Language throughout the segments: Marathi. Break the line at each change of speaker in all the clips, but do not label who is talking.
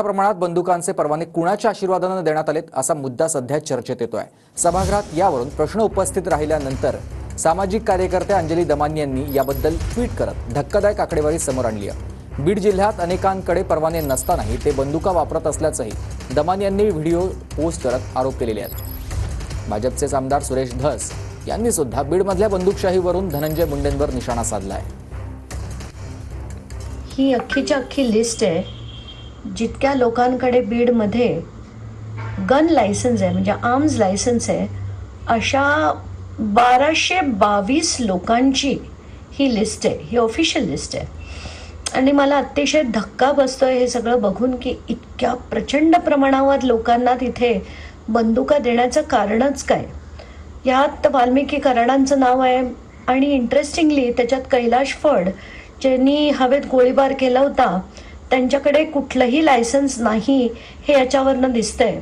प्रमाणात बंदुकांचे परवाने कुणाच्या आशीर्वादाने देण्यात आलेत असा मुद्दा सध्या चर्चेत येतोय। सभागृहात यावरून प्रश्न उपस्थित राहिल्यानंतर सामाजिक कार्यकर्ते अंजली दमानी यांनी याबद्दल ट्विट करत धक्कादायक आकडेवारी समोर आणली आहे। बीड जिल्ह्यात अनेकांकडे परवाने नसतानाही ते बंदुका वापरत असल्याचंही दमानी यांनी व्हिडिओ पोस्ट करत आरोप केलेले आहेत। भाजपचे आमदार सुरेश धस यांनी सुद्धा बीडमधल्या बंदूकशाहीवरून धनंजय मुंडेंवर निशाणा साधला आहे।
ही अख्खीच्या अख्खी लिस्ट आहे जितक्या लोकांकडे बीडमध्ये गन लायसन्स आहे, म्हणजे आर्म्स लायसन्स आहे, अशा 1222 लोकांची ही लिस्ट आहे। ही ऑफिशियल लिस्ट आहे आणि मला अतिशय धक्का बसतोय हे सगळं बघून की इतक्या प्रचंड प्रमाणावर लोकांना तिथे बंदुका देण्याचं कारणच काय। यात वाल्मिकी कराडांचं नाव आहे आणि इंटरेस्टिंगली त्याच्यात कैलाश फड ज्यांनी हवेत गोळीबार केला होता त्यांच्याकडे कुठलंही लायसन्स नाही हे याच्यावरनं दिसतंय।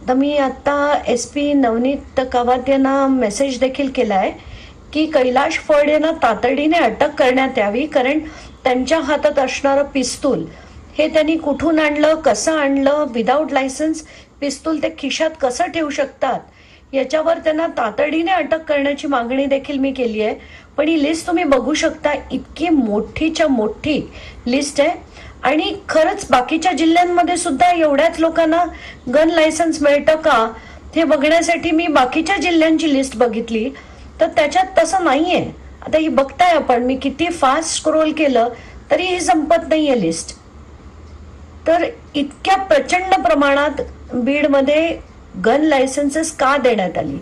तर मी आता SP नवनीत कावत यांना मेसेज देखील केला आहे की कैलाश फड यांना तातडीने अटक करण्यात यावी, कारण त्यांच्या हातात असणारं पिस्तूल हे त्यांनी कुठून आणलं, कसं आणलं, विदाऊट लायसन्स पिस्तूल ते खिशात कसं ठेवू शकतात याच्यावर त्यांना तातडीने अटक करण्याची मागणी देखील मी केली आहे। पण ही लिस्ट तुम्ही बघू शकता, इतकी मोठीच्या मोठी लिस्ट आहे आणि खरंच बाकीच्या जिल्ह्यांमध्ये सुद्धा एवढ्याच लोकांना गन लायसन्स मिळतं का हे बघण्यासाठी मी बाकीच्या जिल्ह्यांची लिस्ट बघितली तर त्याच्यात तसं नाहीये। आता ही बघताय आपण, मी किती फास्ट स्क्रोल केलं तरी ही संपत नाहीये लिस्ट। तर इतक्या प्रचंड प्रमाणात बीडमध्ये गन लायसन्सेस का देण्यात आली।